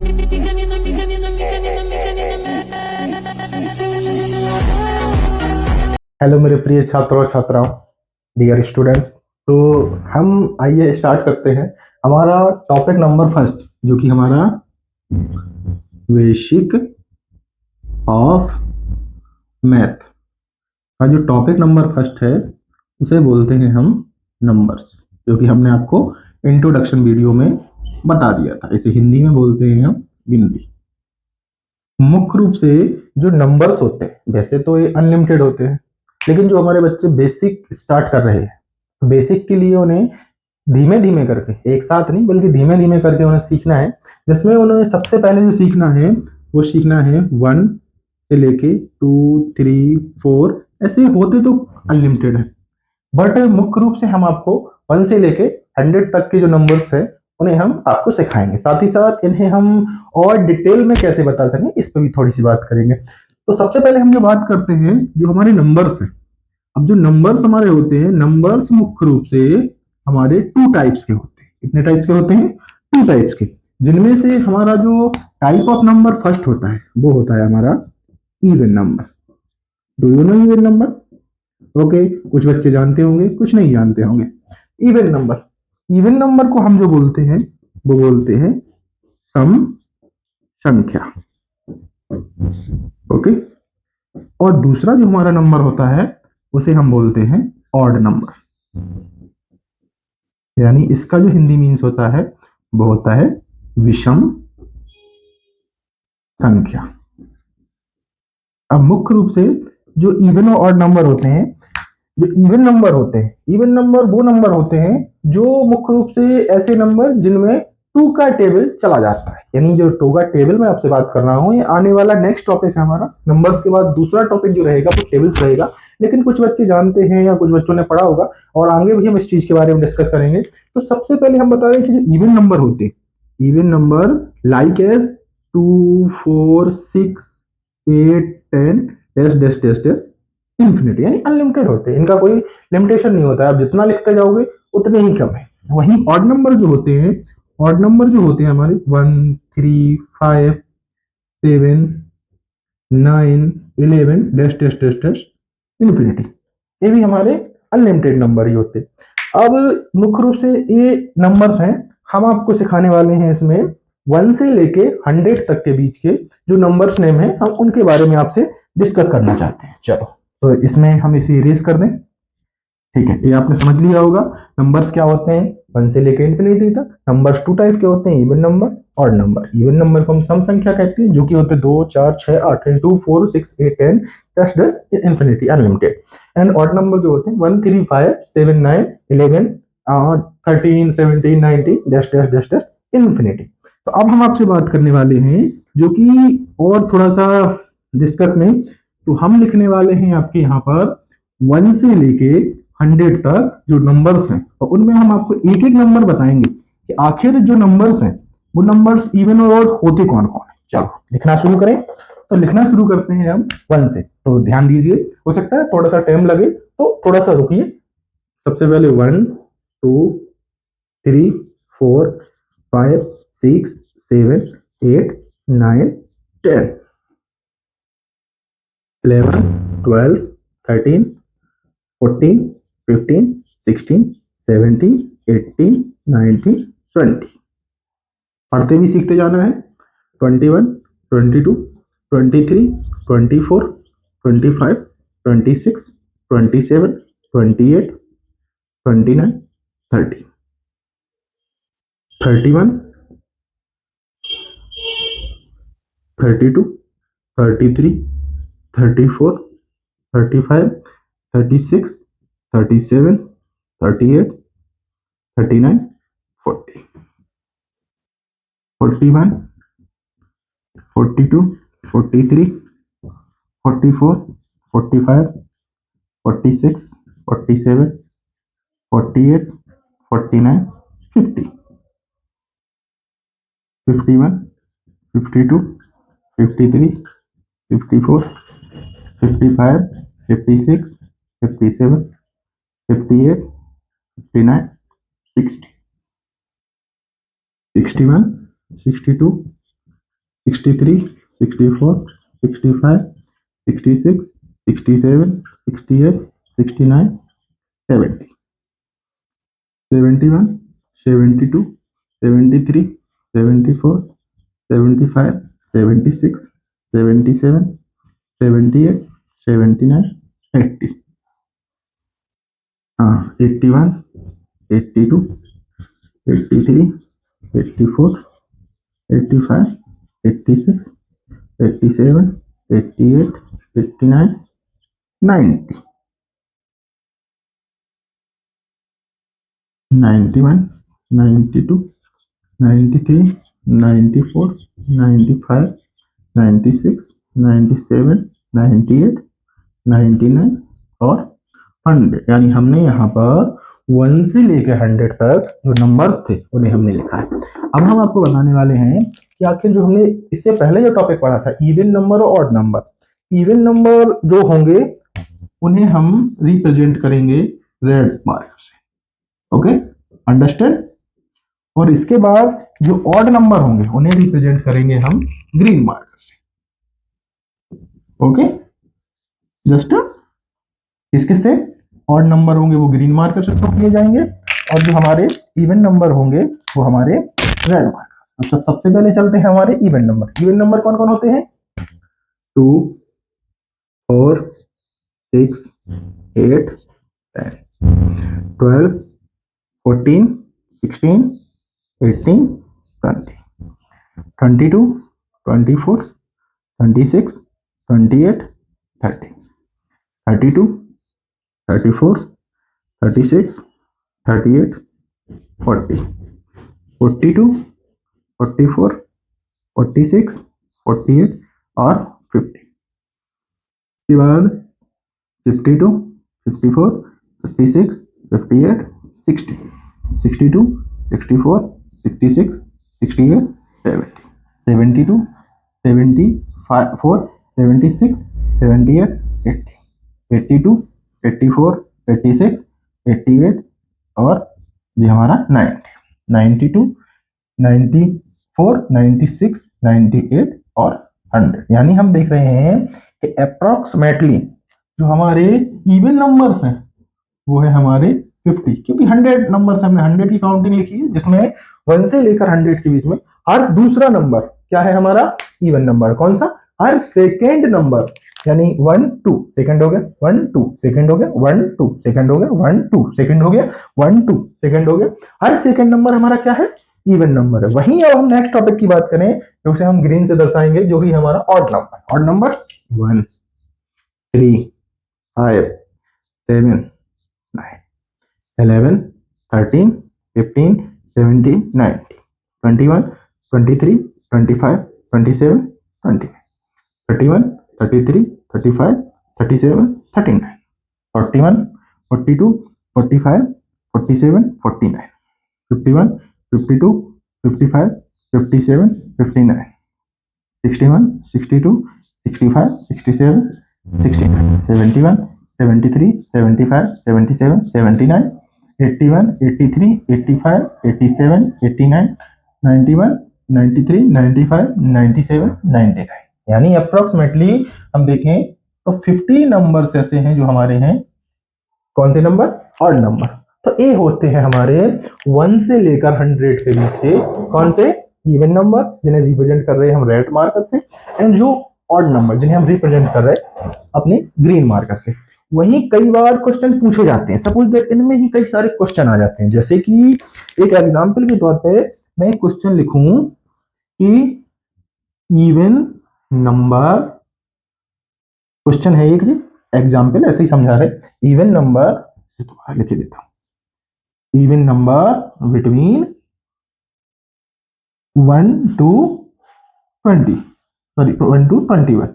Hello मेरे प्रिय छात्रों और छात्राओं, डियर स्टूडेंट्स। तो हम आइए स्टार्ट करते हैं हमारा टॉपिक नंबर फर्स्ट, जो कि हमारा बेसिक ऑफ मैथ का जो टॉपिक नंबर फर्स्ट है उसे बोलते हैं हम नंबर्स, जो कि हमने आपको इंट्रोडक्शन वीडियो में बता दिया था। इसे हिंदी में बोलते हैं हम गिनती। मुख्य रूप से जो नंबर्स होते हैं, वैसे तो ये अनलिमिटेड होते हैं, लेकिन जो हमारे बच्चे बेसिक स्टार्ट कर रहे हैं, बेसिक के लिए उन्हें धीमे धीमे करके, एक साथ नहीं बल्कि धीमे धीमे करके उन्हें सीखना है। जिसमें उन्हें सबसे पहले जो सीखना है वो सीखना है 1 से लेके 2, 3, 4, ऐसे होते तो अनलिमिटेड है, बट मुख्य रूप से हम आपको 1 से लेके 100 तक के जो नंबर्स है उन्हें हम आपको सिखाएंगे। साथ ही साथ इन्हें हम और डिटेल में कैसे बता सकें इस पर भी थोड़ी सी बात करेंगे। तो सबसे पहले हम जो बात करते हैं जो हमारे नंबर्स हैं। अब जो नंबर्स हमारे होते हैं, नंबर्स मुख्य रूप से हमारे 2 टाइप्स के होते हैं। कितने टाइप्स के होते हैं? 2 टाइप्स के, जिनमें से हमारा जो टाइप ऑफ नंबर फर्स्ट होता है वो होता है हमारा even number. Do you know even number? Okay, कुछ बच्चे जानते होंगे, कुछ नहीं जानते होंगे। इवन नंबर, इवन नंबर को हम जो बोलते हैं वो बोलते हैं सम संख्या। ओके, और दूसरा जो हमारा नंबर होता है उसे हम बोलते हैं ऑड नंबर, यानी इसका जो हिंदी मीन्स होता है वो होता है विषम संख्या। अब मुख्य रूप से जो इवन और ऑड नंबर होते हैं, जो इवन नंबर होते हैं, इवन नंबर वो नंबर होते हैं जो मुख्य रूप से ऐसे नंबर जिनमें 2 का टेबल चला जाता है। यानी जो 2 का टेबल मैं आपसे बात कर रहा हूँ, ये आने वाला नेक्स्ट टॉपिक है हमारा। नंबर्स के बाद दूसरा टॉपिक जो रहेगा वो टेबल्स रहेगा, लेकिन कुछ बच्चे जानते हैं या कुछ बच्चों ने पढ़ा होगा, और आगे भी हम इस चीज के बारे में डिस्कस करेंगे। तो सबसे पहले हम बता दें कि जो इवन नंबर होते हैं, even number like as 2, 4, 6, 8, 10 dash dash dash dash infinity, यानी अनलिमिटेड होते हैं। इनका कोई लिमिटेशन नहीं होता है, आप जितना लिखते जाओगे उतने ही कम है। वहीं ऑड नंबर जो होते हैं, ऑड नंबर जो होते हैं हमारे 1, 3, 5, 7, 9, 11 dash dash dash dash infinity, ये भी हमारे अनलिमिटेड नंबर ही होते हैं। अब मुख्य रूप से ये नंबर्स हैं, हम आपको सिखाने वाले हैं इसमें 1 से लेके 100 तक के बीच के जो नंबर्स नेम है, हम उनके बारे में आपसे डिस्कस करना चाहते हैं। चलो, तो इसमें हम इसे इरेज कर दें। ठीक है, ये आपने समझ लिया होगा नंबर्स क्या होते हैं 1 से लेकर इंफिनिटी तक। नंबर्स 2 टाइप के होते हैं, even number, odd number. Even number को हम सम संख्या कहते हैं, जो कि होते हैं 2, 4, 6, 8, 2, 4, 6, 8, 10 10 10 infinity unlimited. And odd number जो होते हैं 1, 3, 5, 7, 9, 11, 13, 17, 19 dash dash dash dash infinity. तो अब हम आपसे बात करने वाले हैं जो कि और थोड़ा सा डिस्कस में, तो हम लिखने वाले हैं आपके यहाँ पर 1 से लेके 100 तक जो नंबर्स हैं, और उनमें हम आपको एक एक नंबर बताएंगे कि आखिर जो नंबर्स हैं वो नंबर्स इवन और ऑड होते कौन कौन है। चलो लिखना शुरू करें। तो लिखना शुरू करते हैं हम 1 से। तो ध्यान दीजिए, हो सकता है थोड़ा सा टाइम लगे तो थोड़ा सा रुकिए। सबसे पहले 1, 2, 3, 4, 5, 6, 7, 8, 9, 10, 11, 12, 13, 14, 15, 16, 17, 18, 19, 20। पढ़ते भी सीखते जाना है। 21, 22, 23, 24, 25, 26, 27, 28, 29, 30, 31, 32, 33, 34, 35, 36, 37, 38, 39, 40, 41, 42, 43, 44, 45, 46, 47, 48, 49, 50, 51, 52, 53, 54, 55, 56, 57, 58, 59, 60, 61, 62, 63, 64, 65, 66, 67, 68, 69, 70, 71, 72, 73, 74, 75, 76, 77, 78, 79, 80, 81, 82, 83, 84, 85, 86, 87, 88, 89, 90, 91, 92, 93, 94, 95, 96, 97, 98, 99 और 100। यानी हमने यहाँ पर 1 से लेकर 100 तक जो नंबर्स थे उन्हें हमने लिखा है। अब हम आपको बताने वाले हैं कि आखिर जो हमने इससे पहले जो टॉपिक पढ़ा था इवन नंबर और ऑड नंबर, इवन नंबर जो होंगे उन्हें हम रिप्रेजेंट करेंगे रेड मार्कर से। Okay, understand. और इसके बाद जो ऑड नंबर होंगे उन्हें रिप्रेजेंट करेंगे हम ग्रीन मार्कर से। ओके, जस्ट किससे ऑड नंबर होंगे वो ग्रीन मार्कर से शो किए जाएंगे और जो हमारे इवन नंबर होंगे वो हमारे रेड मार्कर। अब सबसे पहले चलते हैं हमारे इवन नंबर। इवन नंबर कौन कौन होते हैं? 2, 4, 6, 8, 10, 12, 14, 16, 18, 20, 22, 24, 26, 28, 30, 32, 34, 36, 38, 40, 42, 44, 46, 48 और 50। इसके बाद 52, 54, 56, 58, 60, 62, 64, 66, 68, 70, 72, 74, 76, 78, 80, 82, 84, 86, 88 और ये हमारा 90, 92, 94, 96, 98 और 100। यानी हम देख रहे हैं कि अप्रोक्सीमेटली जो हमारे इवन नंबर्स हैं वो है हमारे 50, क्योंकि 100 नंबर हमने 100 की काउंटिंग लिखी है जिसमें 1 से लेकर 100 के बीच में हर दूसरा नंबर क्या है हमारा इवन नंबर। कौन सा? हर सेकेंड नंबर, यानी 1 2 सेकंड हो गया, 1 2 सेकंड हो गया, 1 2 सेकंड हो गया, 1 2 सेकंड हो गया, 1 2 सेकंड हो गया। हर सेकंड नंबर हमारा क्या है? इवन नंबर है। वहीं अब हम नेक्स्ट टॉपिक की बात करें तो उसे हम ग्रीन से दर्शाएंगे जो कि हमारा ऑड नंबर। Odd number 1, 3, 5, 7, 9, 11, 13, 15, 17, 19, 21, 23, 25, 27, 29, 31, 33, 35, 37, 39, 41, 42, 45, 47, 49, 51, 52, 55, 57, 59, 61, 62, 65, 67, 69, 71, 73, 75, 77, 79, 81, 83, 85, 87, 89, 91, 93, 95, 97, 99। यानी अप्रोक्सीमेटली हम देखें तो 50 नंबर्स ऐसे हैं जो हमारे हैं कौन से नंबर? Odd number. तो ये होते हैं हमारे 1 से लेकर 100 के बीच के कौन से? इवन नंबर, जिन्हें रिप्रेजेंट कर रहे हैं हम रेड मार्कर से, एंड जो ऑड नंबर जिन्हें हम रिप्रेजेंट कर रहे हैं अपने ग्रीन मार्कर से। वहीं कई बार क्वेश्चन पूछे जाते हैं, सपोज दैट इनमें ही कई सारे क्वेश्चन आ जाते हैं। जैसे कि एक एग्जांपल के तौर पे मैं एक क्वेश्चन लिखूं कि इवन नंबर, क्वेश्चन है एक, एग्जाम्पल ऐसे ही समझा रहे, इवन नंबर, दोबारा लिख देता हूं, even number between 1 to 20, sorry 1 to 21,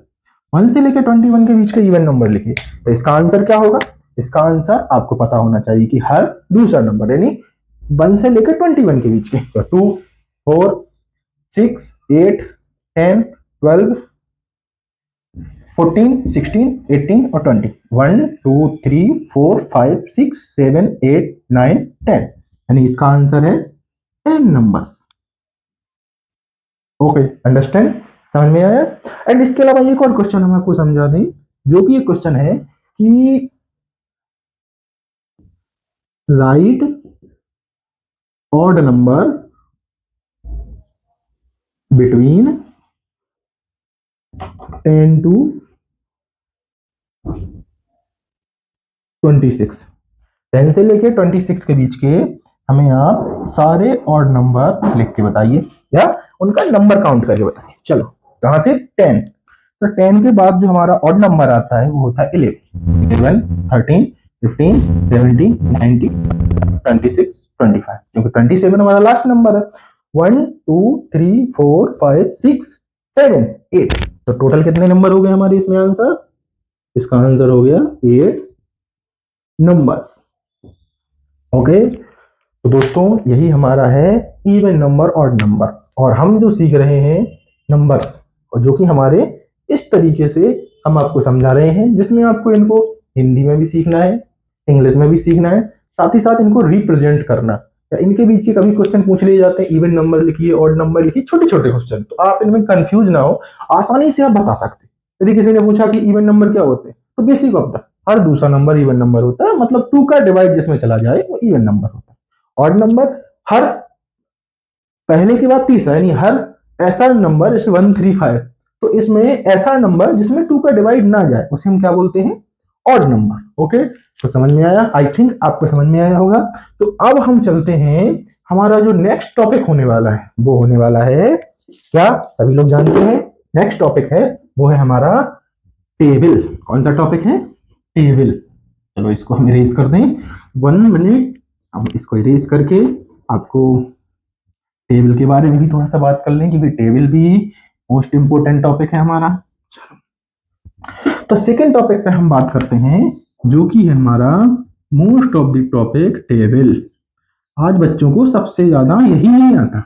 1 से लेकर 21 के बीच का इवन नंबर लिखिए। तो इसका आंसर क्या होगा? इसका आंसर आपको पता होना चाहिए कि हर दूसरा नंबर, यानी 1 से लेकर 21 के बीच के, तो 2, 4, 6, 8, 10, 12, 14, 16, 18 और 20, 1 2 3 4 5 6 7 8 9 10, यानी इसका आंसर है 10 नंबर्स। Okay, understand. समझ में आया। एंड इसके अलावा एक और क्वेश्चन हम आपको समझा दें, जो कि ये क्वेश्चन है कि right odd number between 10 to 26, 10 से लेके 26 के बीच के हमें आप सारे ऑड नंबर लिख के बताइए या उनका नंबर काउंट करके बताइए। चलो कहां से 10, तो 10 के बाद जो हमारा ऑड नंबर आता है वो होता है 11, 13, 15, 17, 19, 26, 25, क्योंकि 27 हमारा लास्ट नंबर है। 1 2 3 4 5 6 7 8, तो टोटल कितने नंबर हो गए हमारे इसमें आंसर? इसका आंसर हो गया 8 नंबर्स। ओके, तो दोस्तों यही हमारा है इवन नंबर ऑड नंबर, और हम जो सीख रहे हैं नंबर्स, और जो कि हमारे इस तरीके से हम आपको समझा रहे हैं, जिसमें आपको इनको हिंदी में भी सीखना है, इंग्लिश में भी सीखना है, साथ ही साथ इनको रिप्रेजेंट करना, या इनके बीच के कभी क्वेश्चन पूछ लिए जाते हैं, इवन नंबर लिखिए, ऑड नंबर लिखिए, छोटे छोटे क्वेश्चन, तो आप इनमें कंफ्यूज ना हो, आसानी से आप बता सकते हैं। यदि किसी ने पूछा कि इवन नंबर क्या होते हैं, तो बेसिक ऑफ द हर दूसरा नंबर इवन नंबर होता है, मतलब 2 का डिवाइड जिसमें चला जाए वो इवन नंबर होता है। ऑड नंबर हर पहले के बाद तीसरा, यानी हर ऐसा नंबर जैसे 135, तो इसमें ऐसा नंबर जिसमें 2 का डिवाइड ना जाए उसे हम क्या बोलते हैं? Odd number. ओके, तो समझ में आया? आई थिंक आपको समझ में आया होगा। तो अब हम चलते हैं, हमारा जो नेक्स्ट टॉपिक होने वाला है वो होने वाला है क्या? सभी लोग जानते हैं नेक्स्ट टॉपिक है वो है हमारा टेबल। कौन सा टॉपिक है? टेबल। चलो इसको हम इरेज कर दें, 1 मिनट। अब इसको इरेज करके आपको टेबल के बारे में भी थोड़ा सा बात कर लें, क्योंकि टेबल भी मोस्ट इंपोर्टेंट टॉपिक है हमारा। तो सेकेंड टॉपिक पे हम बात करते हैं, जो कि है हमारा most of the topic table. आज बच्चों को सबसे ज्यादा यही नहीं आता।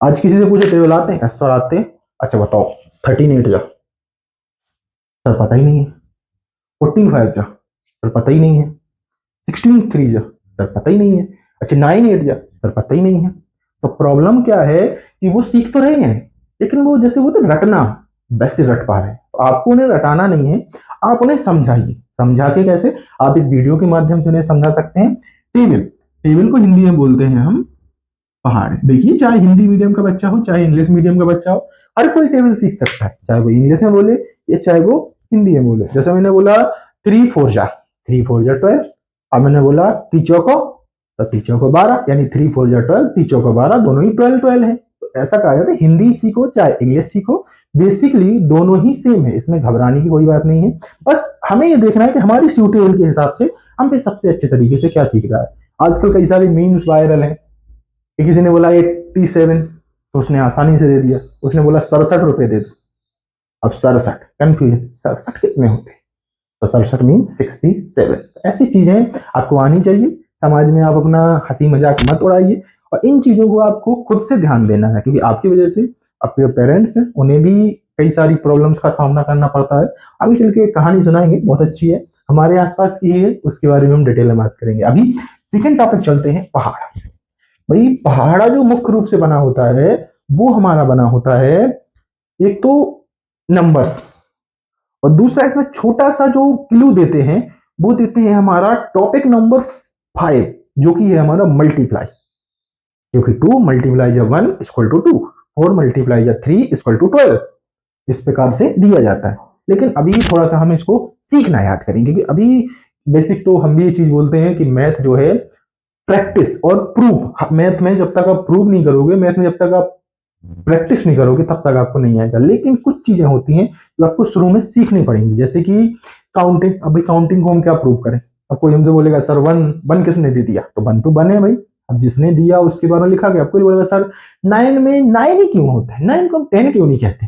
आज किसी से पूछे टेबल आते हैं? सर आते हैं। अच्छा बताओ 13 8 जा? सर पता ही नहीं है। 14 5 जा? सर पता ही नहीं है। 16 3 जा? सर पता ही नहीं है। अच्छा 9 8 जा? सर पता ही नहीं है। तो प्रॉब्लम क्या है कि वो सीख तो रहे हैं, लेकिन वो जैसे वो तो रटना वैसे रट पा रहे हैं। तो आपको उन्हें रटाना नहीं है, आप उन्हें समझाइए। समझा के कैसे? आप इस वीडियो के माध्यम से उन्हें समझा सकते हैं। टेबल, टेबल को हिंदी में बोलते हैं हम पहाड़। देखिए, चाहे हिंदी मीडियम का बच्चा हो चाहे इंग्लिश मीडियम का बच्चा हो, हर कोई टेबल सीख सकता है, चाहे वो इंग्लिश में बोले या चाहे वो हिंदी में बोले। जैसे मैंने बोला 3 4 जा, 3 4 जा 12। अब मैंने बोला तीचो को, तो तीचो को 12, यानी 3 4 जा 12, तीचो को 12, दोनों ही 12 12 है। तो ऐसा कहा जाता है, हिंदी सीखो चाहे इंग्लिश सीखो, बेसिकली दोनों ही सेम है, इसमें घबराने की कोई बात नहीं है। बस हमें ये देखना है कि हमारी सूटेबल के हिसाब से हम पे सबसे अच्छे तरीके से क्या सीख रहा है। आजकल कई सारे मीम्स वायरल हैं कि किसी ने बोला 87, तो उसने आसानी से दे दिया। उसने बोला 67 रुपए दे दो, अब 67 कंफ्यूजन, 67 कितने होते हैं? तो 67 मीन 67। ऐसी चीजें आपको आनी चाहिए। समाज में आप अपना हंसी मजाक मत उड़ाइए, और इन चीजों को आपको खुद से ध्यान देना है, क्योंकि आपकी वजह से आपके जो पेरेंट्स हैं उन्हें भी कई सारी प्रॉब्लम्स का सामना करना पड़ता है। अभी चल के एक कहानी सुनाएंगे, बहुत अच्छी है, हमारे आसपास की है, उसके बारे में हम डिटेल में बात करेंगे। अभी सेकेंड टॉपिक चलते हैं, पहाड़। भाई पहाड़ा जो मुख्य रूप से बना होता है वो हमारा बना होता है, एक तो नंबर्स, और दूसरा इसमें छोटा सा जो क्लू देते हैं वो देते हैं हमारा टॉपिक नंबर 5, जो कि है हमारा मल्टीप्लाई। क्योंकि 2 multiply 1 equal to 2, 4 multiply 3 equal to 12, इस प्रकार से दिया जाता है। लेकिन अभी थोड़ा सा हम इसको सीखना याद करेंगे, क्योंकि अभी बेसिक तो हम भी ये चीज बोलते हैं कि मैथ जो है प्रैक्टिस और प्रूफ। मैथ में जब तक आप प्रूव नहीं करोगे, मैथ में जब तक आप प्रैक्टिस नहीं करोगे, तब तक आपको नहीं आएगा। लेकिन कुछ चीजें होती हैं जो आपको शुरू में सीखनी पड़ेंगी, जैसे कि काउंटिंग। अब भाई काउंटिंग को हम क्या प्रूव करें? अब कोई हमसे बोलेगा सर वन वन किसने दे दिया, तो वन तो वन है भाई, अब जिसने दिया उसके द्वारा लिखा गया। कोई बोलेगा सर 9 में 9 ही क्यों होता है, 9 को हम 10 क्यों नहीं कहते?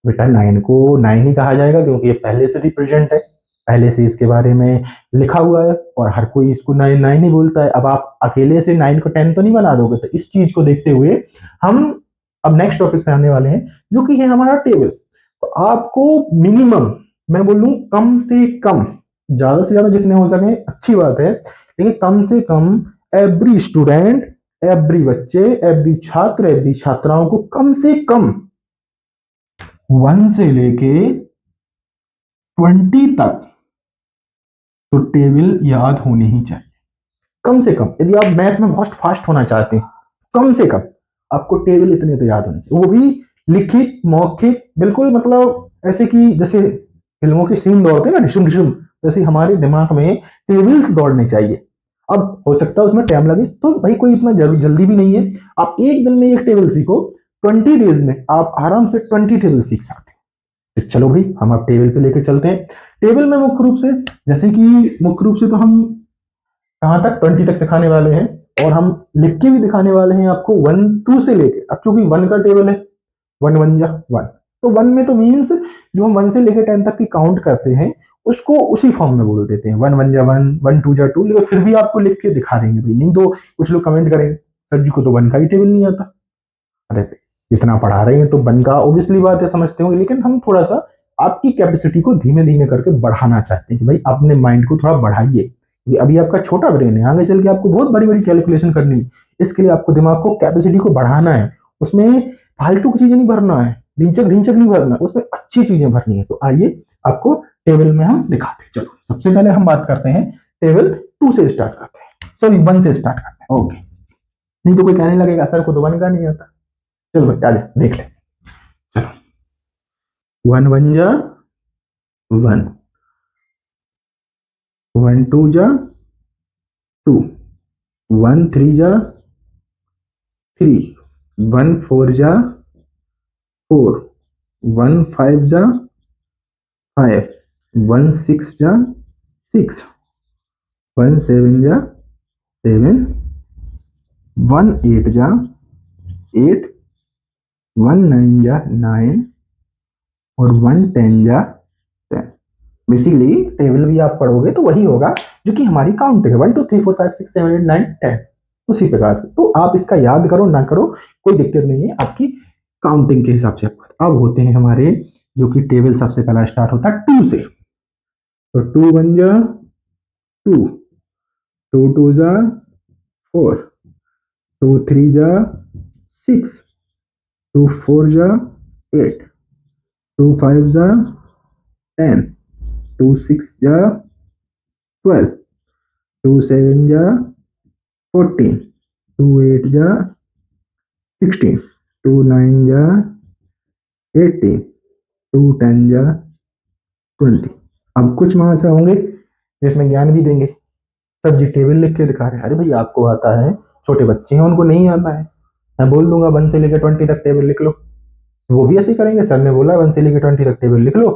बेटा 9 को 9 ही कहा जाएगा, क्योंकि ये पहले से रिप्रेजेंट है, पहले से इसके बारे में लिखा हुआ है, और हर कोई इसको 9 9 ही बोलता है। अब आप अकेले से 9 को 10 तो नहीं बना दोगे। तो इस चीज को देखते हुए हम अब नेक्स्ट टॉपिक पे आने वाले हैं, जो कि है हमारा टेबल। तो आपको मिनिमम, मैं बोलूं कम से कम, ज्यादा से ज्यादा जितने हो सके अच्छी बात है, लेकिन कम से कम एवरी स्टूडेंट, एवरी बच्चे, एवरी छात्र, एवरी छात्राओं को कम से कम 1 से लेके 20 तक तो टेबल याद होनी ही चाहिए कम से कम। यदि आप मैथ में बहुत फास्ट होना चाहते हैं, कम से कम आपको टेबल इतने तो याद होने चाहिए, वो भी लिखित मौखिक, बिल्कुल मतलब ऐसे कि जैसे फिल्मों की सीन दौड़ते हैं ना, डिशुम डिशुम, जैसे हमारे दिमाग में टेबल्स दौड़ने चाहिए। अब हो सकता है उसमें टाइम लगे, तो भाई कोई इतना जल्दी भी नहीं है। आप एक दिन में एक टेबल सीखो, 20 डेज में आप आराम से 20 टेबल सीख सकते हैं। तो चलो भाई हम आप टेबल पे लेकर चलते हैं। टेबल में मुख्य रूप से, जैसे कि मुख्य रूप से तो हम कहाँ तक 20 तक सिखाने वाले हैं, और हम लिख के भी दिखाने वाले हैं आपको 1 2 से लेके। अब चूंकि 1 का टेबल है, 1 1 जा 1, तो 1 में तो मीन्स जो हम 1 से लेकर 10 तक की काउंट करते हैं उसको उसी फॉर्म में बोल देते हैं, 1 1 जा 1, 1 2 जा 2। लेकिन फिर भी आपको लिख के दिखा देंगे भाई, नहीं तो कुछ लोग कमेंट करेंगे सर जी को तो 1 का ही टेबल नहीं आता। अरे इतना पढ़ा रहे हैं तो 1 का ऑब्वियसली बात है, समझते होंगे, लेकिन हम थोड़ा सा आपकी कैपेसिटी को धीमे धीमे करके बढ़ाना चाहते हैं कि भाई अपने माइंड को थोड़ा बढ़ाइए, क्योंकि अभी आपका छोटा ब्रेन है, आगे चल के आपको बहुत बड़ी बड़ी कैलकुलेशन करनी है। इसके लिए आपको दिमाग को कैपेसिटी को बढ़ाना है, उसमें फालतू की चीजें नहीं भरना है, ढिंचक ढिंचक नहीं भरना, उसमें अच्छी चीजें भरनी है। तो आइए आपको टेबल में हम दिखाते हैं। चलो सबसे पहले हम बात करते हैं, टेबल 2 से स्टार्ट करते हैं, सॉरी 1 से स्टार्ट करते हैं। ओके, नहीं तो कोई कहने लगेगा सर को तो 1 का नहीं आता। चलो भाई आगे देख ले। चलो 1 1 जा 1, 1 2 जा 2, 1 3 जा 3, 1 4 जा 4, 1 5 जा 5, 1 6 जा 6, 1 7 जा 7, 1 8 जा 8, 1 9 जा 9, और 1 10 जा 10। बेसिकली टेबल भी आप पढ़ोगे तो वही होगा जो कि हमारी काउंट है, 1 2 3 4 5 6 7 8 9 10, उसी प्रकार से। तो आप इसका याद करो ना करो कोई दिक्कत नहीं है, आपकी काउंटिंग के हिसाब से। अब होते हैं हमारे जो कि टेबल सबसे पहला स्टार्ट होता है 2 से। तो 2 1 जा 2, 2 2 जा 4, 2 3 जा 6, 2 4 जा 8, 2 5 जा 10, 2 6 जा 12, 2 7 जा 14, 2 8 जा 16, 2 9 जा 18, 2 10 जा 20। अब कुछ वहां से होंगे जिसमें ज्ञान भी देंगे, सर जी टेबल लिख के दिखा रहे हैं, अरे भाई आपको आता है, छोटे बच्चे हैं उनको नहीं आता है, मैं बोल दूंगा 1 से लेकर 20 तक टेबल लिख लो, वो भी ऐसे ही करेंगे, सर ने बोला 1 से लेकर 20 तक टेबल लिख लो,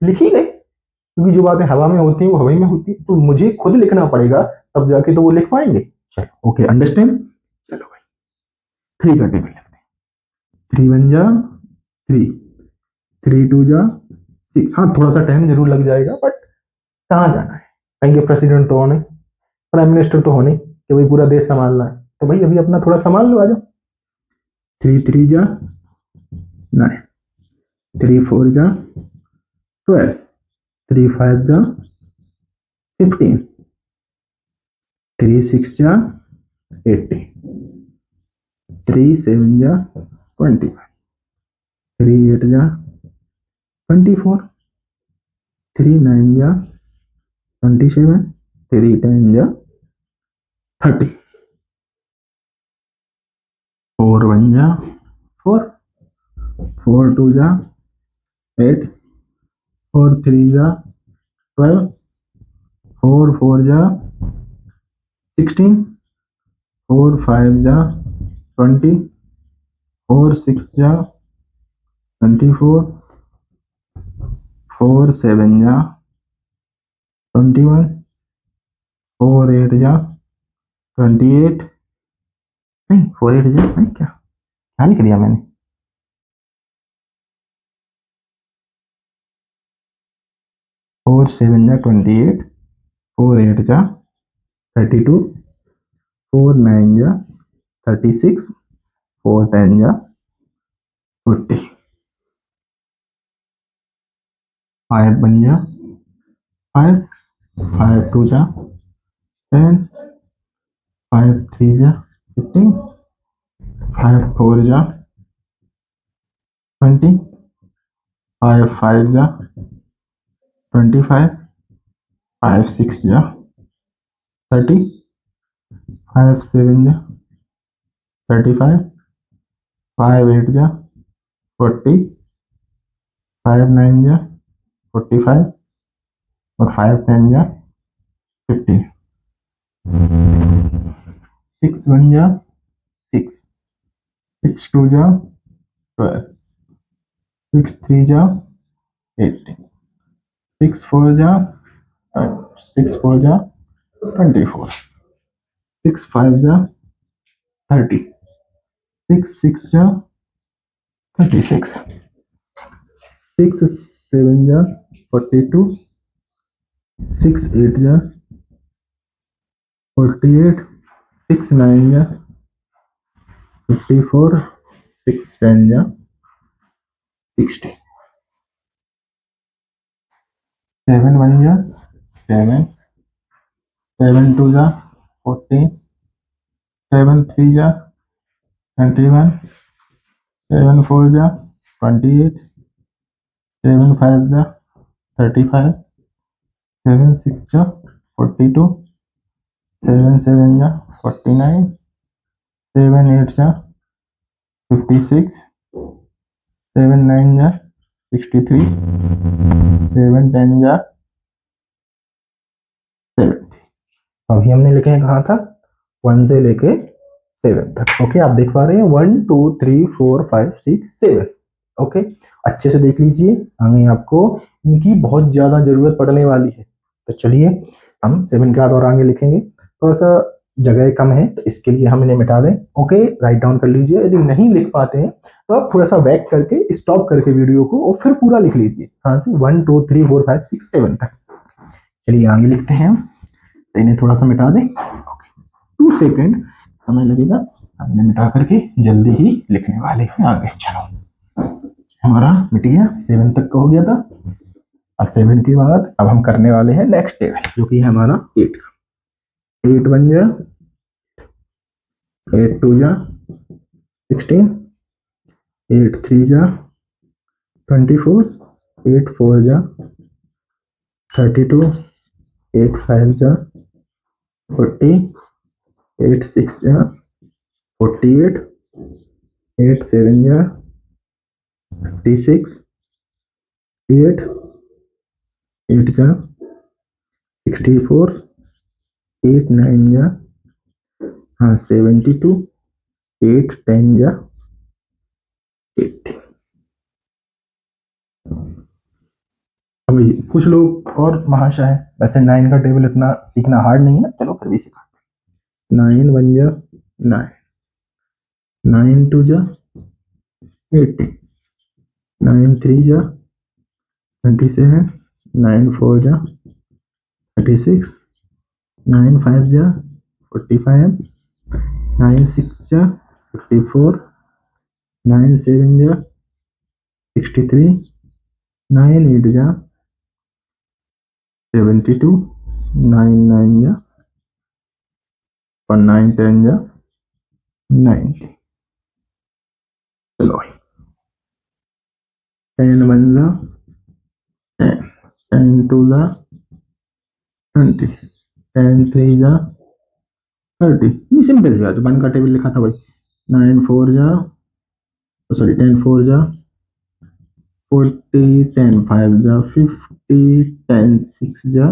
लिख ही गए। क्योंकि जो बातें हवा में होती हैं वो हवा में होती है, तो मुझे खुद लिखना पड़ेगा तब जाके तो वो लिख पाएंगे। चलो ओके, अंडरस्टैंड। चलो भाई 3 का टेबल लिखते हैं। 3 1 जा 3, 3 2 जा 6। हाँ थोड़ा सा टाइम जरूर लग जाएगा, बट कहाँ जाना है, कहेंगे प्रेसिडेंट तो होने, प्राइम मिनिस्टर तो होने कि भाई पूरा देश संभालना है, तो भाई अभी अपना थोड़ा संभाल लो, आ जाओ। 3 3 जा 9, 3 4 जा 12, 3 5 जा 15, 3 6 जा 18, 3 7 जा 25, 3 8 जा 24, 3 9 जा 27, 3 10 जा 30, 4 1 जा 4, 4 2 जा 8, 4 3 जा 12, 4 4 जा 16, 4 5 जा 20, 4 6 जा 24, 4 7 जा 21, 4 8 जा 28, नहीं 4 8 जा नहीं, क्या क्या लिख दिया मैंने, 4 7 जा 28, 4 8 जा 32, 4 9 जा 36, 4 10 जा 40, 5 1 जा 5, 5 2 जा 10, 5 3 जा 15, 5 4 जा 20, 5 5 जा 25, 5 6 जा 30, 5 7 जा 35, 5 8 जा 40, 5 9 जा 45 और 5 10 जा 50, 6 1 जा 6, 6 2 जा 12, 6 3 जा 18, 6 4 जा 6 4 जा 24, 6 5 जा 30, 6 6 जा 36, 6 7 जा 42, 6 8 जा 48, 6 9 जा 54, 6 10 जा 60, 7 1 जा 7, 7 2 जा 14, 7 3 जा 21, 7 4 जा 28, 7 5 जा 35, 7 6 जा 42, 7 7 जा 49, 7 8 जा 56, 7 9 जा 63, 7 10 जा 70। अभी हमने लिखे हैं कहाँ तक, 1 से लेके 7 तक। ओके, आप देख पा रहे हैं 1 2 3 4 5 6 7। ओके, अच्छे से देख लीजिए, आगे आपको इनकी बहुत ज्यादा जरूरत पड़ने वाली है। तो चलिए हम 7 के बाद और आगे लिखेंगे। थोड़ा सा जगह कम है तो इसके लिए हम इन्हें मिटा दें। ओके, राइट डाउन कर लीजिए। यदि नहीं लिख पाते हैं तो आप थोड़ा सा बैक करके स्टॉप करके वीडियो को और फिर पूरा लिख लीजिए, कहाँ से 1 2 3 4 5 6 7 तक। चलिए आगे लिखते हैं हम, तो इन्हें थोड़ा सा मिटा दें। 2 सेकेंड समय लगेगा, हम इन्हें मिटा करके जल्दी ही लिखने वाले हैं आगे। चलो, हमारा मिट गया, 7 तक का हो गया था। अब 7 के बाद अब हम करने वाले हैं नेक्स्ट टेबल, जो कि है हमारा 8 का। 8 1 जा 8 2 जा 16, 8 3 जा 24, 8 4 जा 32, 8 5 जा 40, 8 6 जा 48, 8 7 जा 56, 8 8 जा 64, 8 9 जा 72, 8 10 जा 80। अभी कुछ लोग और महाशय है, वैसे 9 का टेबल इतना सीखना हार्ड नहीं है, चलो फिर भी सिखा। 9 1 जा 9, 9 2 जा 80, 9 3 जा 27, 9 4 जा 36, 9 5 जा 45, 9 6 जा 54, 9 7 जा 63, 9 8 जा 72, 9 9 जा और 9 10 जा 90। चलो 10 1 जा 10, 10 2 जा 20, 10 3 जा 30। नहीं, सिंपल सी बात है, 1 का टेबल लिखा था भाई। 9 4 जा, सॉरी 10 4 जा 40, 10 5 जा 50, 10 6 जा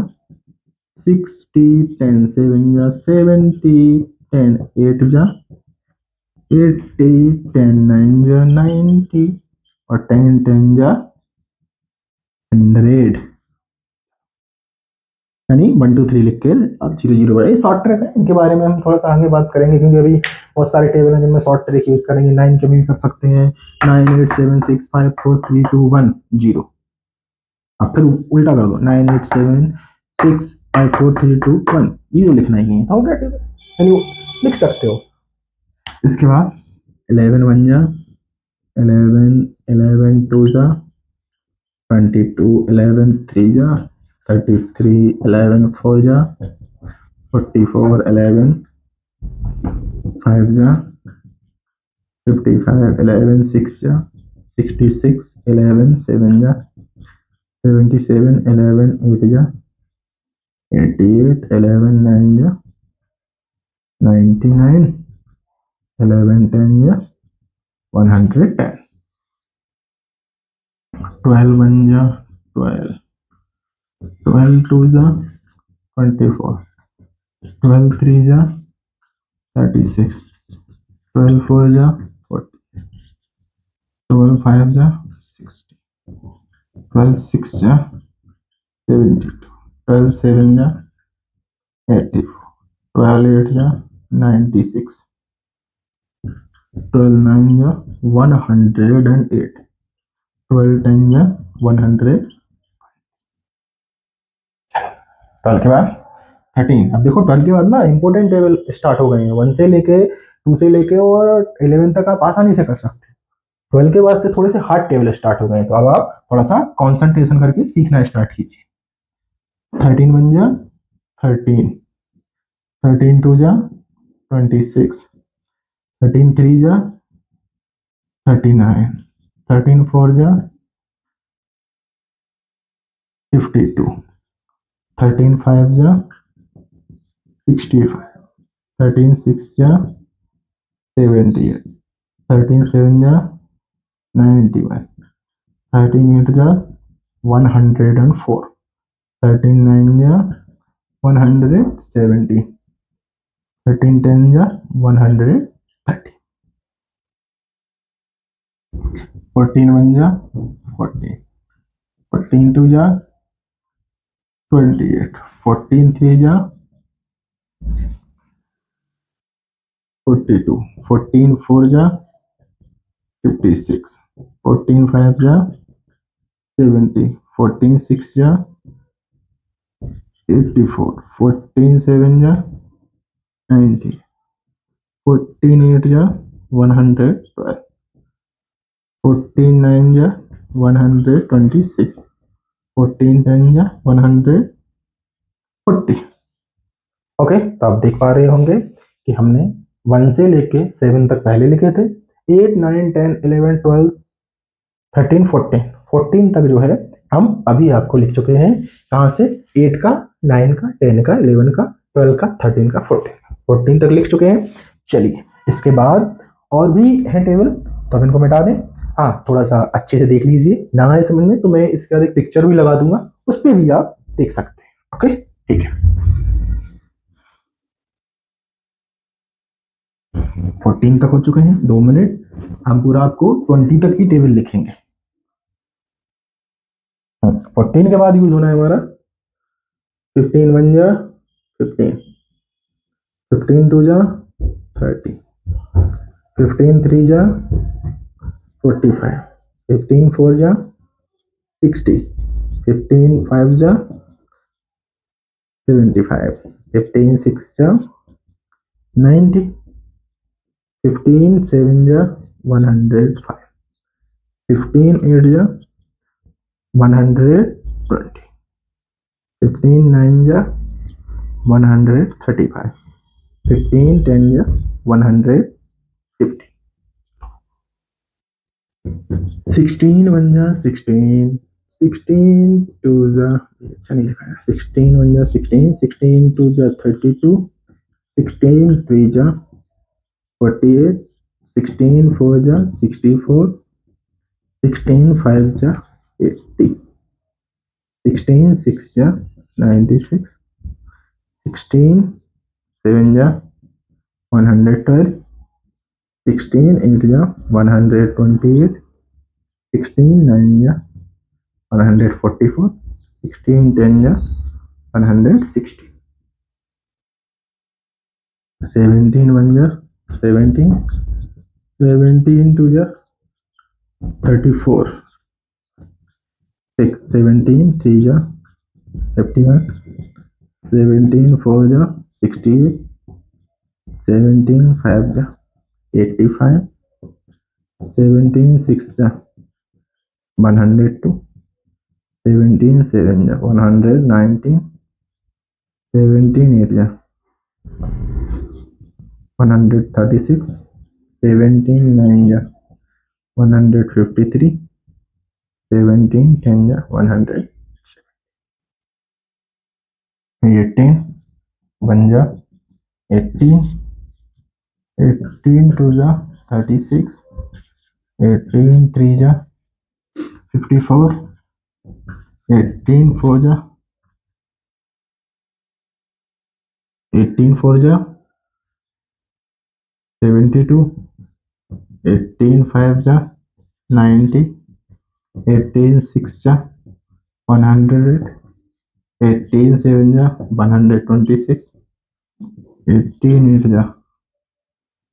60, 10 7 जा 70, 10 8 जा 80, 10 9 जा 90 और 10 10 जा 100। यानी 1 2 3 लिख के अब 0 0 बढ़े। शॉर्ट ट्रिक है, इनके बारे में हम थोड़ा सा आगे बात करेंगे, क्योंकि अभी बहुत सारे टेबल हैं जिनमें शॉर्ट ट्रिक यूज करेंगे। 9 के भी कर सकते हैं, 9 8 7 6 5 4 3 2 1 0। अब फिर उल्टा कर दो, 9 8 7 6 5 4 3 2 1 0 लिखना ही है, तो हो गया टेबल, यानी लिख सकते हो। इसके बाद 11 1 जा 11, 11 2 जा 22, 11 3 जा 33, 11 4 जा 44, 11 5 जा 55, 11 6 जा 66, 11 7 जा 77, 11 8 जा 88, 11 9 जा 99, 11 10 जा 110, 12 1 जा 12, 12 2 जा 24, 12 3 जा 36, 12 4 जा 40, 12 5 जा 60, 12 6 जा 72, 12 7 जा 84, 12 8 जा 96, 12 9 जा 108, 12 10 जा 100। 12 के बाद 13। अब देखो 12 के बाद ना इंपॉर्टेंट टेबल स्टार्ट हो गए हैं, 1 से लेके 2 से लेके और 11 तक आप आसानी से कर सकते हैं। 12 के बाद से थोड़े से हार्ड टेबल स्टार्ट हो गए हैं, तो अब आप थोड़ा सा कॉन्सेंट्रेशन करके सीखना स्टार्ट कीजिए। 13 1 जा 13, 13 2 जा 26, 13 3 जा 39, 13 4 जा 52, 13 5 जा 65, 13 6 जा 78, 13 7 जा 91, 13 8 जा 104, 13 9 जा 170, 13 10 जा 130, 14 1 जा 40, 14 2 जा 28, 14 3 जा 42, 14 4 जा 56, 14 5 जा 70, 14 6 जा 84, 14 7 जा 90, 14 8 जा 112, 14 9 जा 126, 14 10 जा 140। ओके, तो आप देख पा रहे होंगे कि हमने 1 से लेके 7 तक पहले लिखे थे, 8 9 10 11 12 13 14, 14 तक जो है हम अभी आपको लिख चुके हैं। कहाँ से? 8 का, 9 का, 10 का, 11 का, 12 का, 13 का, 14 तक लिख चुके हैं। चलिए, इसके बाद और भी है टेबल, तो अब इनको मिटा दें। हाँ, थोड़ा सा अच्छे से देख लीजिए, ना आए समझ में तो मैं इसके बाद एक पिक्चर भी लगा दूंगा, उस पर भी आप देख सकते हैं। ओके, ठीक है। 14 तक हो चुके हैं, 2 मिनट। हम पूरा आपको 20 तक की टेबल लिखेंगे। 14 के बाद यूज होना है हमारा 15 1 जा 15, 15 2 जा 30, 15 3 जा 45, 15 4 जा 60, 15 5 जा 75, 15 6 जा 90, 15 7 जा 105, 15 8 जा 120, 15 9 जा 135, 15 10 जा 150, 16 1 जा 16, 16 2 जा, अच्छा नहीं लिखा है, 16 1 जा 16, 16 2 जा 32, 16 3 जा 48, 16 4 जा 64, 16 5 जा 80, 16 6 जा 96, 16 7 जा 112, 16 8 जा 128, 16 9 जा 144, 16 10 जा 160, 17 1 जा 17, 17 2 जा 34, 17 3 जा 51, 17 4 जा 68, 17 5 जा 85, 17 6 जा 102, 17 7 जा 119, 17 8 जा 136, 17 9 जा 153, 17 10 जा 100, 18 1 जा 18, 18 2 जा 36, 18 3 जा 54, 18 4 जा 18 4 जा 72, 18 5 जा 90, 18 6 जा 100, 18 7 जा 126, 18 8 जा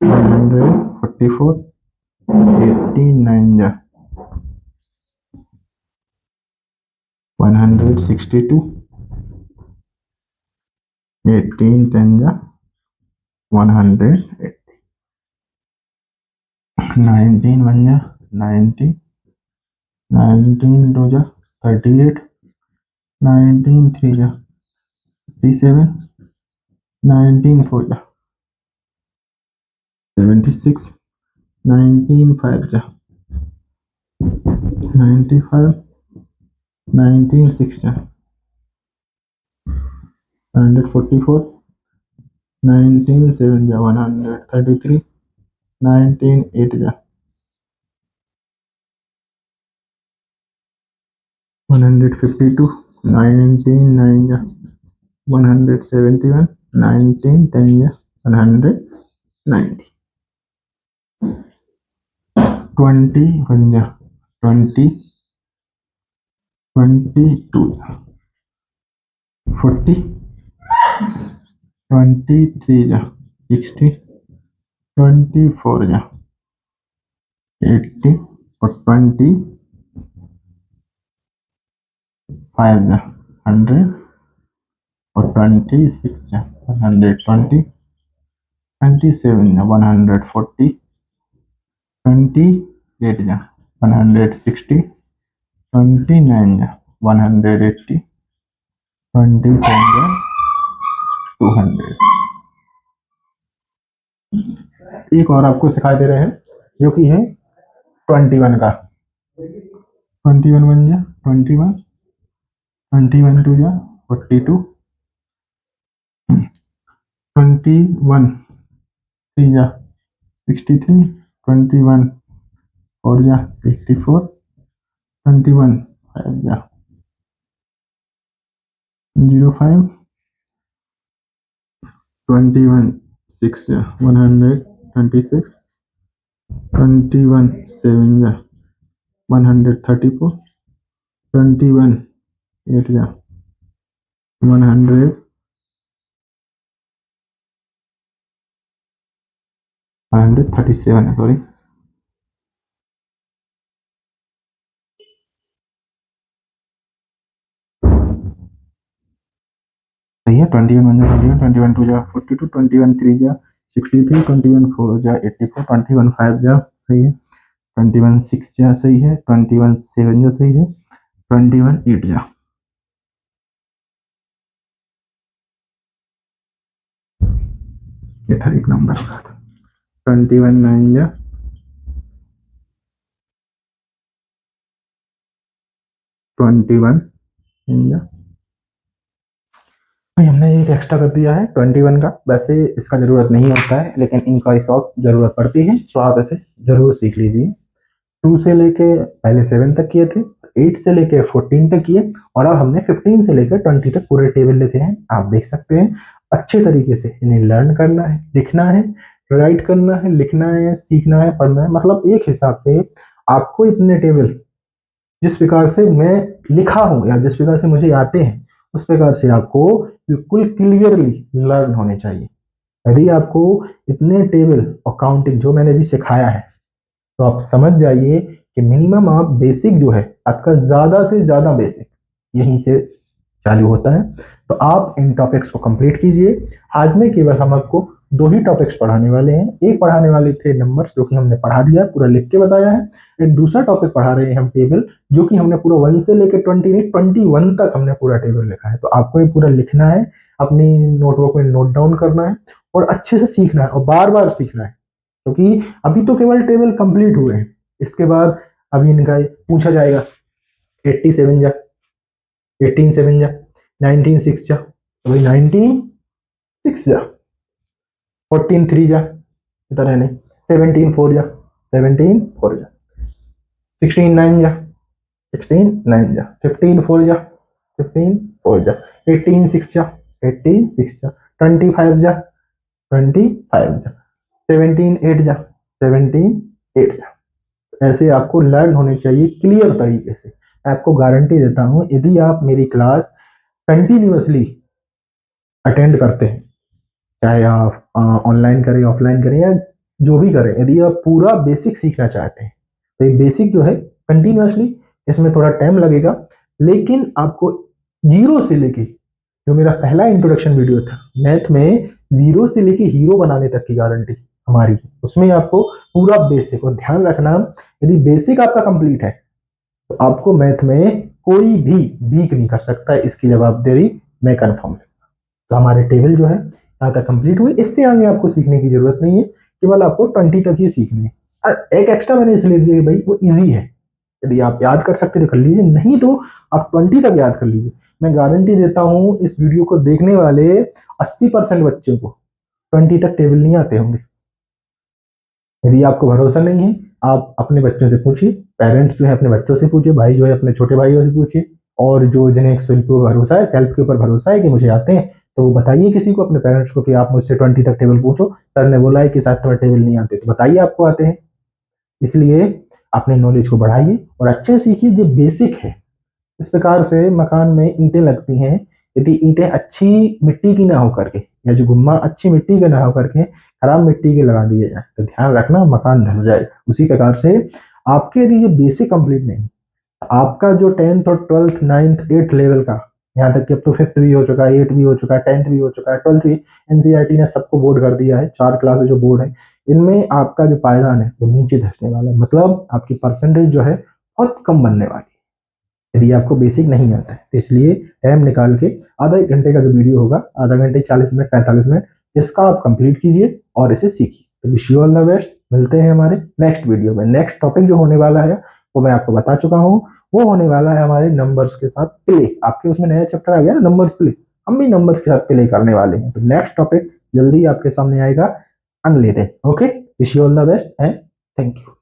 144, 18 9 जा 162, 18 10 जा 180, 19 1 जा 90, 19 2 जा 38, 19 3 जा 37, 19 4 जा 76, 19 5 जा 95, 19 6 जा 144, 19 7 जा 133, 19 8 जा 152, 19 9 जा 171, 19 10 जा 190, 20 1 जा 20, 22 जा 40, 23 जा 60, 24 जा 80 और 25 जा 100 और 26 जा 120, 27 जा 140, 28 जा 160, 29 जा 180, 20 जा 200। एक और आपको सिखा दे रहे हैं जो कि है 21 का। 21 1 जा 21, 21 2 जा 42, 21 3 जा 63, 21 4 जा 84, 21 5 जा 05, 21 6 जा 126, 21 7 जा 134, 21 8 जा 100, 137 है सॉरी। सही है। 21 1 जा 21, 21 2 जा 42, 21 3 जा 63, 21 4 जा 84, 21 5 जा सही है, 21 6 जा सही है, 21 7 जा सही है, 21 8 जा। ये था एक नंबर का था। 21 9 जा 21 9 जा। भाई हमने एक एक्स्ट्रा कर दिया है 21 का, वैसे इसका जरूरत नहीं होता है लेकिन इनका शौक जरूरत पड़ती है, तो आप ऐसे जरूर सीख लीजिए। 2 से लेके पहले 7 तक किए थे, 8 से लेके 14 तक किए, और अब हमने 15 से लेकर 20 तक पूरे टेबल लिखे हैं। आप देख सकते हैं अच्छे तरीके से इन्हें लर्न करना है, लिखना है, राइट करना है, लिखना है, सीखना है, पढ़ना है, मतलब एक हिसाब से आपको इतने टेबल जिस प्रकार से मैं लिखा हूं या जिस प्रकार से मुझे आते हैं उस प्रकार से आपको बिल्कुल क्लियरली लर्न होने चाहिए। यदि आपको इतने टेबल और काउंटिंग जो मैंने भी सिखाया है तो आप समझ जाइए कि मिनिमम आप बेसिक जो है आपका ज्यादा से ज्यादा बेसिक यहीं से चालू होता है। तो आप इन टॉपिक्स को कंप्लीट कीजिए। आज में केवल हम आपको 2 ही टॉपिक्स पढ़ाने वाले हैं। एक पढ़ाने वाले थे नंबर्स जो कि हमने पढ़ा दिया, पूरा लिख के बताया है। एक दूसरा टॉपिक पढ़ा रहे हैं हम टेबल, जो कि हमने पूरा 1 से लेकर 21 तक हमने पूरा टेबल लिखा है। तो आपको ये पूरा लिखना है, अपनी नोटबुक में नोट डाउन करना है और अच्छे से सीखना है और बार बार सीखना है, क्योंकि अभी तो केवल टेबल कंप्लीट हुए हैं, इसके बाद अब इनका पूछा जाएगा 87 जा, 18 7 जा, 19 6 जा, तो भाई 19 6 जा, 14 3 जा, इतना नहीं, 17 4 जा, 17 4 जा, 16 9 जा, 16 9 जा, 15 4 जा, 15 4 जा, 18 6 जा, 18 6 जा, 25 जा, 25 जा, 17 8 जा, 17 8 जा। ऐसे आपको लर्न होने चाहिए क्लियर तरीके से। मैं आपको गारंटी देता हूं, यदि आप मेरी क्लास कंटिन्यूअसली अटेंड करते हैं, चाहे आप ऑनलाइन करें ऑफलाइन करें या जो भी करें, यदि आप पूरा बेसिक सीखना चाहते हैं तो ये बेसिक जो है कंटिन्यूअसली, इसमें थोड़ा टाइम लगेगा, लेकिन आपको जीरो से लेके, जो मेरा पहला इंट्रोडक्शन वीडियो था मैथ में, जीरो से लेके हीरो बनाने तक की गारंटी हमारी, उसमें आपको पूरा बेसिक, और ध्यान रखना यदि बेसिक आपका कंप्लीट है तो आपको मैथ में कोई भी वीक नहीं कर सकता है, इसकी जवाबदेही मैं कंफर्म। तो हमारे टेबल जो है यहाँ तक कंप्लीट हुए, इससे आगे आपको सीखने की जरूरत नहीं है, केवल आपको 20 तक ही सीखनी है। और एक एक्स्ट्रा मैंने इसलिए दिया कि भाई वो इजी है, यदि आप याद कर सकते तो कर लीजिए, नहीं तो आप 20 तक याद कर लीजिए। मैं गारंटी देता हूं इस वीडियो को देखने वाले 80% बच्चों को 20 तक टेबल नहीं आते होंगे। यदि आपको भरोसा नहीं है, आप अपने बच्चों से पूछिए, पेरेंट्स जो है अपने बच्चों से पूछिए, भाई जो है अपने छोटे भाइयों से पूछिए, और जो जिन्हें सेल्फ पे भरोसा है, सेल्फ के ऊपर भरोसा है कि मुझे आते हैं, तो वो बताइए किसी को, अपने पेरेंट्स को, कि आप मुझसे 20 तक टेबल पूछो, सर ने बोला है कि साथ में टेबल नहीं आते, तो बताइए आपको आते हैं। इसलिए अपने नॉलेज को बढ़ाइए और अच्छे सीखिए, जो बेसिक है। इस प्रकार से मकान में ईंटें लगती हैं, यदि ईंटें अच्छी मिट्टी की ना हो करके, या जो गुम्मा अच्छी मिट्टी का ना हो करके खराब मिट्टी के लगा दिए जाए, तो ध्यान रखना मकान धंस जाएगा। उसी प्रकार से आपके यदि ये बेसिक कंप्लीट नहीं, आपका जो 10th और 12th 9th 8th लेवल का, यहाँ तक कि अब तो 5th भी हो चुका है, 8th भी हो चुका है, 10th भी हो चुका है, 12th भी, एनसीईआरटी ने सबको बोर्ड कर दिया है, 4 क्लासेस जो बोर्ड है, इनमें आपका जो पायदान है वो नीचे धंसने वाला है, मतलब आपकी परसेंटेज जो है बहुत कम बनने वाली है यदि आपको बेसिक नहीं आता है। तो इसलिए टाइम निकाल के आधा 1 घंटे का जो वीडियो होगा, आधा घंटे 40 मिनट 45 मिनट, इसका आप कंप्लीट कीजिए और इसे सीखिए। तो wish you all the best. मिलते हैं हमारे नेक्स्ट वीडियो में। नेक्स्ट टॉपिक जो होने वाला है वो मैं आपको बता चुका हूँ, वो होने वाला है हमारे नंबर्स के साथ प्ले। आपके उसमें नया चैप्टर आ गया ना, नंबर्स प्ले, हम भी नंबर्स के साथ प्ले करने वाले हैं। तो नेक्स्ट टॉपिक जल्दी आपके सामने आएगा अगले दिन। Okay, wish you all the best and thank you.